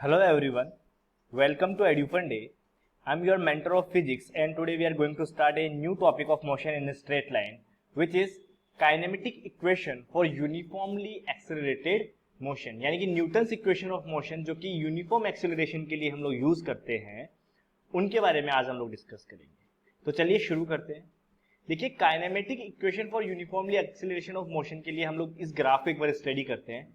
Hello everyone, welcome to EduFun Day. I'm your mentor of physics and today we are going to start a new topic of motion in a straight line which is kinematic equation for uniformly accelerated motion. यानी कि Newton's equation of motion जो कि uniform acceleration के लिए हम लोग use करते हैं उनके बारे में आज हम लोग डिस्कस करेंगे। तो चलिए शुरू करते हैं। देखिए kinematic equation for uniformly acceleration of motion के लिए हम लोग इस ग्राफ को एक बार स्टडी करते हैं।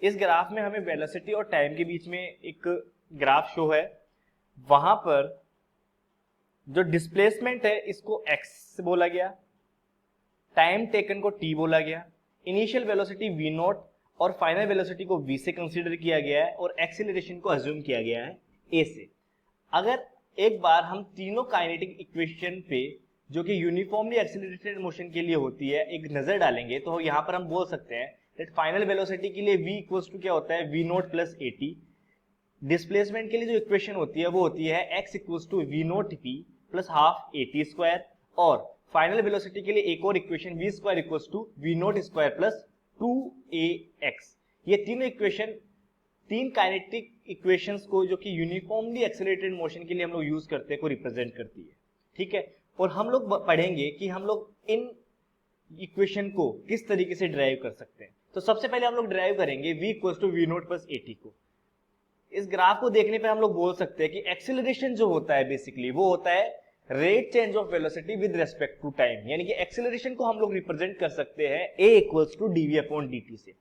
इस ग्राफ में हमें वेलोसिटी और टाइम के बीच में एक ग्राफ शो है। वहां पर जो डिस्प्लेसमेंट है इसको x बोला गया, टाइम टेकन को t बोला गया, इनिशियल वेलोसिटी v नॉट और फाइनल वेलोसिटी को v से कंसीडर किया गया है और एक्सीलरेशन को अज्यूम किया गया है a से। अगर एक बार हम तीनों काइनेटिक इक्वेशन पे जो कि यूनिफॉर्मली एक्सीलरेटेड मोशन के लिए होती है एक नजर डालेंगे तो यहाँ पर हम बोल सकते हैं दैट फाइनल वेलोसिटी के लिए v इक्वल्स टू क्या होता है v naught plus at। Displacement के लिए जो इक्वेशन होती है वो होती है x equals to v naught p plus half at square और फाइनल वेलोसिटी के लिए एक और equation v square equals to v naught square plus 2ax। ये तीनों इक्वेशन तीन काइनेटिक इक्वेशंस को जो कि यूनिफॉर्मली एक्सेलरेटेड मोशन के लिए हम लोग यूज करते हैं को रिप्रेजेंट करती है। ठीक है, और हम लोग पढ़ेंगे कि हम लोग इन इक्वेशन को किस तरीके से ड्राइव कर सकते हैं। तो सबसे पहले हम लोग ड्राइव करेंगे v equals to v naught plus at को। इस ग्राफ को देखने पे हम लोग बोल सकते हैं कि एक्सेलरेशन जो होता है बेसिकली वो होता है rate change of velocity with respect to time. यानी कि एक्सेलरेशन को हम लोग रिप्रेजेंट कर सकते हैं a equals to dv upon dt से।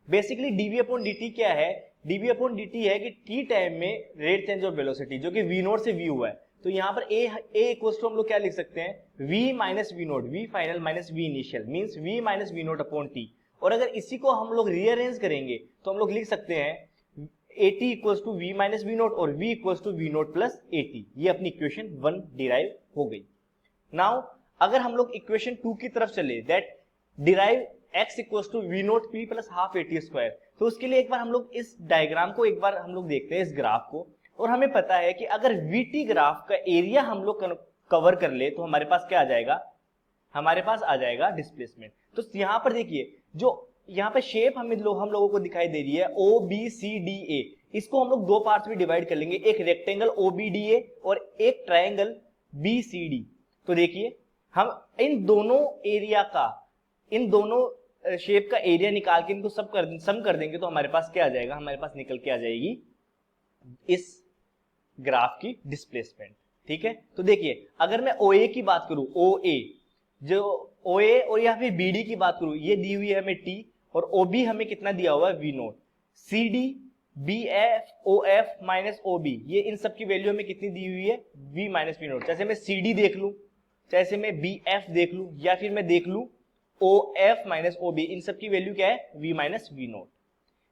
बेसिकली dv अपॉन dt क्या है? dv अपॉन dt है कि t टाइम में रेट चेंज ऑफ वेलोसिटी जो कि v नॉट से v हुआ है। तो यहाँ पर a इक्वल्स टू हम लोग क्या लिख सकते हैं v minus we not, v final minus v initial means v minus we not upon t। और अगर इसी को हम लोग रीअरेंज करेंगे तो हम लोग लिख सकते हैं at equals to v minus we naught और v equals to v naught plus at। ये अपनी इक्वेशन 1 डिराइव हो गई। नाउ अगर हम लोग इक्वेशन 2 की तरफ चले that derive x equals to v naught p plus half at square, तो उसके लिए एक बार हम लोग इस डायग्राम को एक बार हम लोग देखते हैं इस ग्राफ को। और हमें पता है कि अगर vt ग्राफ का एरिया हम लोग कवर कर ले तो हमारे पास क्या आ जाएगा? हमारे पास आ जाएगा डिस्प्लेसमेंट। तो यहाँ पर देखिए जो यहाँ पे शेप हम लोगों को दिखाई दे रही है OBCDA, इसको हम लोग दो पार्ट्स में डिवाइड कर लेंगे, एक रेक्टेंगल OBDA और एक ट्रायंगल BCD। तो देखिए हम इन दोनों एरिया का इन दोनों शेप का एरिया निकाल के इनको सम कर देंगे तो हमारे पास क्या आ जाएगा? हमारे पास निकल के आ जाएगी इस ग्राफ की डिस्प्लेसमेंट। ठीक है, तो देखिए अगर मैं OA की बात करूं, OA जो OA और या फिर BD की बात करूं, ये दी हुई है हमें T और OB हमें कितना दिया हुआ है? V not. CD BF OF minus OB ये इन सब की वैल्यू हमें कितनी दी हुई है? V minus V not. जैसे मैं CD देख लूं, जैसे मैं BF देख लूं या फिर मैं देख लूं OF माइनस OB, इन सब की वैल्यू क्या है? V minus V not.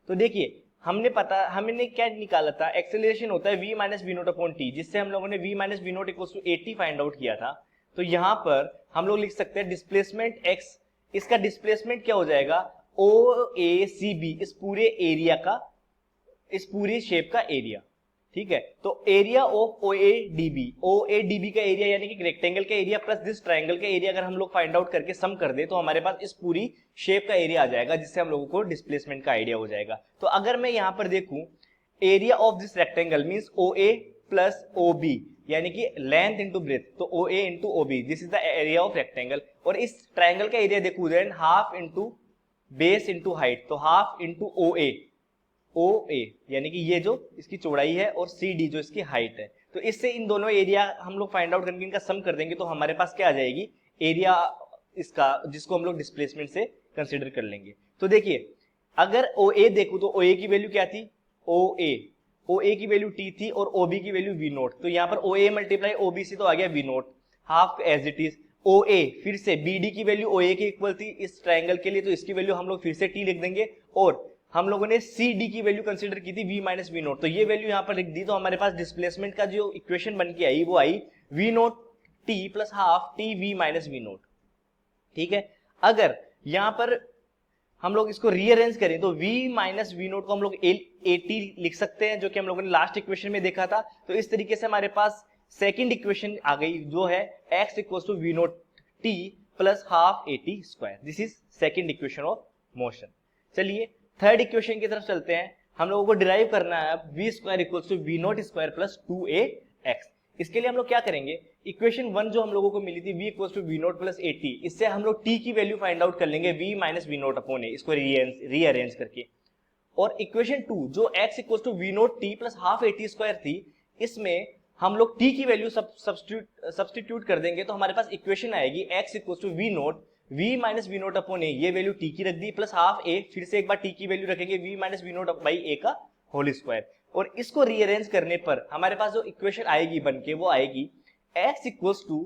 तो देखिए हमने क्या निकाला था? एक्सेलरेशन होता है v minus V naught upon T, जिससे हम लोगों ने v minus V naught equals to 80 find out किया था। तो यहाँ पर हम लोग लिख सकते हैं डिस्प्लेसमेंट x, इसका डिस्प्लेसमेंट क्या हो जाएगा? OACB, इस पूरे एरिया का, इस पूरी शेप का एरिया। ठीक है, तो एरिया ऑफ OADB का एरिया यानी कि रेक्टेंगल का एरिया प्लस दिस ट्रायंगल का एरिया अगर हम लोग फाइंड आउट करके सम कर दे तो हमारे पास इस पूरी शेप का एरिया आ जाएगा, जिससे हम लोगों को डिस्प्लेसमेंट का आइडिया हो जाएगा। तो अगर मैं यहाँ पर देखूं area of this rectangle means OA plus OB यानी कि लेंथ इंटू ब्रेथ, तो OA into OB this is the area of rectangle. और इस ट्रायंगल का एरिया देखूं than half into base into height, तो हाफ इंटू OA यानी कि ये जो इसकी चौड़ाई है और CD जो इसकी हाइट है। तो इससे इन दोनों एरिया हम लोग फाइंड आउट करके इनका सम कर देंगे तो हमारे पास क्या आ जाएगी? एरिया इसका, जिसको हम लोग डिस्प्लेसमेंट से कंसीडर कर लेंगे। तो देखिए अगर OA देखूं तो OA की वैल्यू क्या थी? OA की वैल्यू T थी और OB की वैल्यू V नॉट। तो यहाँ पर OA मल्टीप्लाई OB से तो आ गया V naught half as it is. OA फिर से BD की वैल्यू OA के इक्वल थी इस ट्रायंगल के लिए, तो इसकी वैल्यू हम लोग फिर से T लिख देंगे। और हम लोगों ने CD की वैल्यू कंसीडर की थी v माइनस वी नॉट, तो ये वैल्यू यहाँ पर लिख दी। तो हमारे पास डिस्प्लेसमेंट का जो इक्वेशन बन के आई वो आई v naught t plus half t v minus we naught. ठीक है, अगर यहाँ पर हम लोग इसको रीअरेंज करें तो v माइनस वी नॉट को हम लोग at लिख सकते हैं, जो कि हम लोगों ने लास्ट इक्वेशन में देखा था। तो इस तरीके से हमारे पास सेकेंड इक्वेशन आ गई जो है x equals to v naught t plus half at square. This is second equation of motion. चलिए थर्ड इक्वेशन की तरफ चलते हैं। हम लोगों को डिराइव करना है V square equals to we not square plus 2ax। इसके लिए हम लोग क्या करेंगे, इक्वेशन 1 जो हम लोगों को मिली थी v equals to we naught plus A T, इससे हम लोग t की वैल्यू फाइंड आउट कर लेंगे v minus we not upon a, इसको रीअरेंज करके। और इक्वेशन 2 जो x equals to we not t plus half a t square थी, इसमें हम लोग t की वैल्यू सब्स्टिट्यूट कर देंगे, तो हमारे पास इक्वेशन आएगी x equals to we not v minus we not upon a, ये वैल्यू t की रख दी, प्लस हाफ a, फिर से एक बार t की वैल्यू रखेंगे v minus we not by a का होल स्क्वायर। और इसको रीअरेंज करने पर हमारे पास जो इक्वेशन आएगी बनके वो आएगी x equals to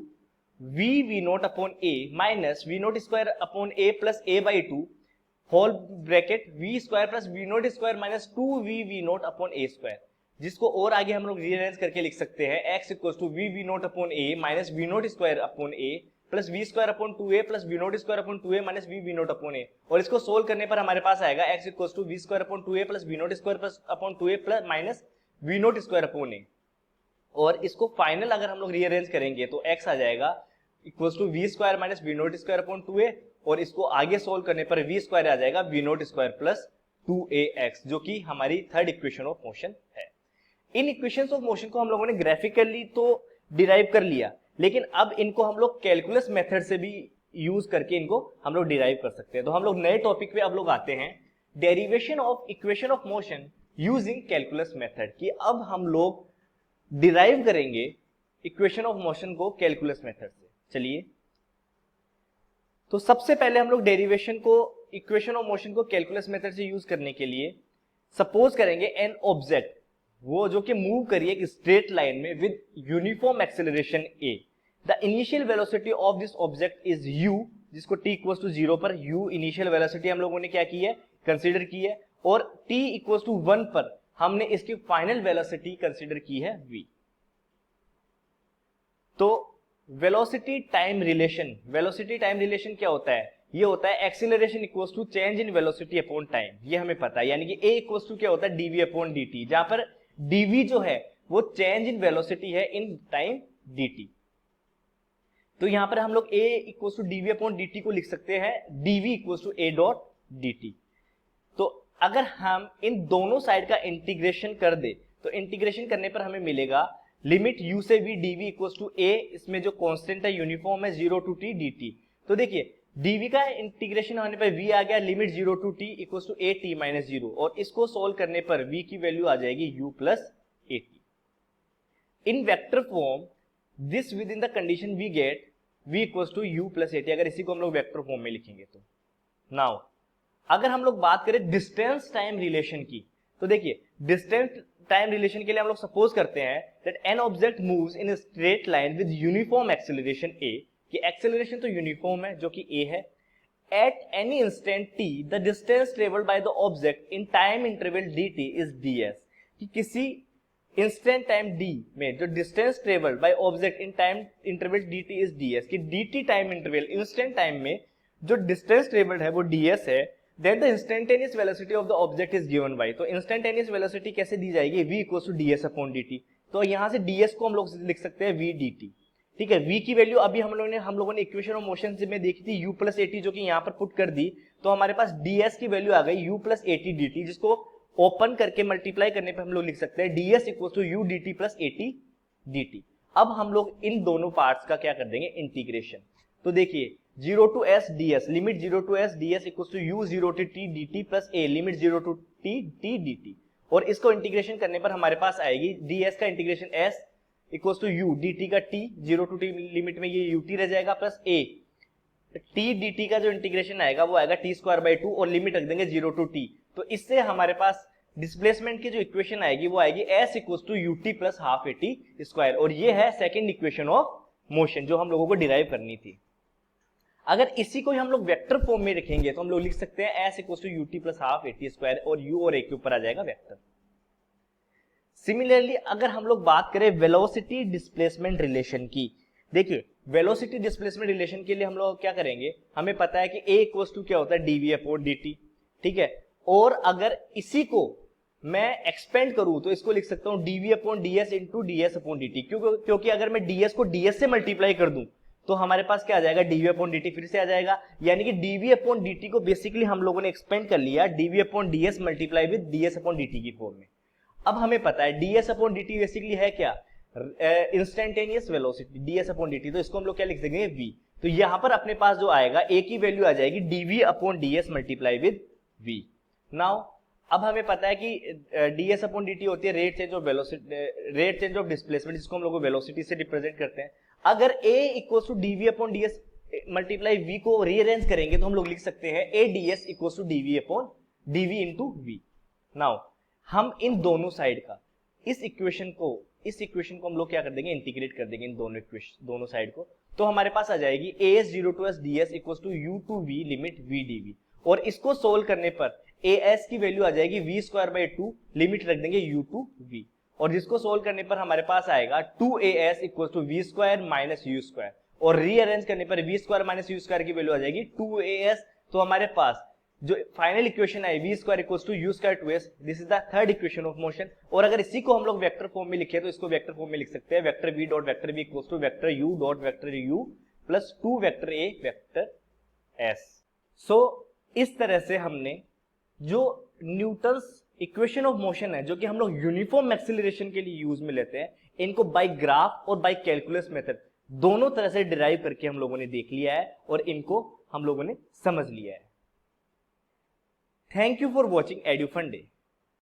we not upon A minus we not square upon A plus A by two whole bracket V square plus we not square minus 2v naught upon A square, जिसको और आगे हम लोग rearrange करके लिख सकते हैं x equals to we not upon A minus we not square upon A plus v square upon 2a plus we not square upon 2a minus we not upon a. और इसको सोल्व करने पर हमारे पास आएगा x equals to we square upon 2a plus we not square plus upon 2a plus minus we not square upon a. और इसको final अगर हम लोग रीअरेंज करेंगे तो x आ जाएगा equals to we square minus we not square upon 2a, और इसको आगे सोल्व करने पर वी स्क्वायर आ जाएगा we not square plus 2ax, जो कि हमारी थर्ड इक्वेशन ऑफ मोशन है। इन इक्वेशंस ऑफ मोशन को हम लोगों ने ग्राफिकली तो डिराइव कर लिया, लेकिन अब इनको हम लोग कैलकुलस मेथड से भी यूज करके इनको हम लोग डिराइव कर सकते हैं। तो हम लोग नए टॉपिक पे अब लोग आते हैं, derivation of equation of motion using calculus method, कि अब हम लोग डिराइव करेंगे इक्वेशन ऑफ मोशन को कैलकुलस मेथड से। चलिए, तो सबसे पहले हम लोग डेरिवेशन को इक्वेशन ऑफ मोशन को कैलकुलस मेथड से यूज करने के लिए सपोज करेंगे एन ऑब्जेक्ट, वो जो कि मूव करिए एक स्ट्रेट लाइन में with uniform acceleration a। The initial velocity of this object is u, जिसको t इक्वल्स टू 0 पर u इनिशियल वेलोसिटी हम लोगों ने क्या की है, कंसीडर की है, और t इक्वल्स टू 1 पर हमने इसकी फाइनल वेलोसिटी कंसीडर की है v। तो वेलोसिटी टाइम रिलेशन क्या होता है, ये होता है acceleration equals to change in velocity upon time, ये हमें पता है, यानी कि a इक्वल्स टू क्या होता है dv अपॉन dt, जहां पर dv जो है वो चेंज इन वेलोसिटी है इन टाइम dt। तो यहां पर हम लोग a equals to dv upon dt को लिख सकते हैं dv equals to a dot dt। तो अगर हम इन दोनों साइड का इंटीग्रेशन कर दे तो इंटीग्रेशन करने पर हमें मिलेगा लिमिट u से v dv equals to a, इसमें जो कांस्टेंट है यूनिफॉर्म है 0 टू t dt। तो देखिए dv का इंटीग्रेशन होने पर v आ गया limit 0 to t equals to a t minus 0, और इसको सोल्व करने पर v की वैल्यू आ जाएगी u plus a t। In vector form this with in the condition we get v equals to u plus a t, अगर इसी को हम लोग वेक्टर फॉर्म में लिखेंगे तो। नाउ अगर हम लोग बात करें डिस्टेंस टाइम रिलेशन की, तो देखिए डिस्टेंस टाइम रिलेशन के लिए हम लोग सपोज करते हैं that an object moves in straight line with uniform acceleration a, कि एक्सेलरेशन तो यूनिफॉर्म है जो कि a है, at any instant t the distance travelled by the object in time interval dt is ds, कि किसी इंस्टेंट टाइम d में जो distance travelled by object in time interval dt is ds, कि dt time interval instant time में जो distance travelled है वो ds है, then the instantaneous velocity of the object is given by, तो instantaneous velocity कैसे दी जाएगी, v equals to ds upon dt। तो यहाँ से ds को हम लोग लिख सकते हैं v dt, ठीक है। v की वैल्यू अभी हम लोगों ने इक्वेशन ऑफ मोशन में देखी थी u प्लस at, जो कि यहाँ पर पुट कर दी, तो हमारे पास ds की वैल्यू आ गई u प्लस at dt, जिसको ओपन करके मल्टीप्लाई करने पर हम लोग लिख सकते हैं ds equals to u dt plus at dt। अब हम लोग इन दोनों पार्ट्स का क्या कर देंगे, इंटीग्रेशन। तो देखिए 0 to s ds, limit 0 to s ds equals to u 0 to t dt plus a, limit 0 to t t dt, और इसको इंटीग्रेशन करने पर हमारे पास आएगी ds का integration s equals to u dt का t 0 to t लिमिट में ये ut रह जाएगा प्लस a, t dt का जो इंटीग्रेशन आएगा वो आएगा t स्क्वायर बाई 2, और लिमिट रख देंगे 0 to t। तो इससे हमारे पास डिस्प्लेसमेंट की जो इक्वेशन आएगी वो आएगी s equals to ut plus half at square, और ये है सेकेंड इक्वेशन ऑफ मोशन जो हम लोगों को डिराइव करनी थी। अगर इसी को हम लोग वेक्टर फॉर्म में रखेंगे तो हम लोग लिख सकते हैं s equals to ut plus half at square, और u और a के ऊपर आ जाएगा वेक्टर। सिमिलरली अगर हम लोग बात करें वेलोसिटी डिस्प्लेसमेंट रिलेशन की, देखिए वेलोसिटी डिस्प्लेसमेंट रिलेशन के लिए हम लोग क्या करेंगे, हमें पता है कि a इक्वल्स टू क्या होता है dv अपॉन dt, ठीक है। और अगर इसी को मैं एक्सपेंड करूं तो इसको लिख सकता हूं dv upon ds into ds upon dt, क्योंकि अगर मैं ds को ds से मल्टीप्लाई कर दूं तो हमारे पास क्या आ जाएगा, dv अपॉन dt फिर से आ जाएगा, यानी कि dv अपॉन dt को बेसिकली हम लोगों ने एक्सपेंड कर लिया dv upon ds multiply with ds upon dt की फॉर्म में। अब हमें पता है ds अपॉन dt बेसिकली है क्या, instantaneous velocity ds upon dt, तो इसको हम लोग क्या लिख देंगे v। तो यहां पर अपने पास जो आएगा a की वैल्यू आ जाएगी dv upon ds multiply with v। Now अब हमें पता है कि ds अपॉन dt होती है rate change of velocity, rate change of displacement, जिसको हम लोग वेलोसिटी से रिप्रेजेंट करते हैं। अगर a equals to dv upon ds multiply v को रीअरेंज करेंगे तो हम लोग लिख सकते हैं a ds equals to dv upon dv into v। Now हम इन दोनों साइड का इस इक्वेशन को हम लोग क्या कर देंगे, इंटीग्रेट कर देंगे इन दोनों साइड को। तो हमारे पास आ जाएगी as 0 to s ds equals to u to v limit v dv, और इसको सोल्व करने पर as की वैल्यू आ जाएगी v स्क्वायर बाई 2 लिमिट रख देंगे u to v, और जिसको सोल्व करने पर हमारे पास आएगा 2as equals to v square minus u square, और रीअरेंज करने पर v square minus u square की वैल्यू आ जाएगी 2as। तो हमारे पास जो फाइनल इक्वेशन है v square equals to u square 2s, this is the third equation of motion. और अगर इसी को हम लोग वेक्टर फॉर्म में लिखे तो इसको वेक्टर फॉर्म में लिख सकते हैं, vector v dot vector v equals to vector u dot vector u प्लस 2 vector a vector s। So इस तरह से हमने जो न्यूटन्स इक्वेशन ऑफ मोशन है, जो कि हम लोग यूनिफॉर्म एक्सीलरेशन के लिए यूज में लेते हैं, इनको बाय ग्राफ और बाय कैलकुलस मेथड दोनों तरह से डिराइव करके हम लोगों ने देख लिया है और इनको हम लोगों ने समझ लिया है। Thank you for watching एड्यूफंडे।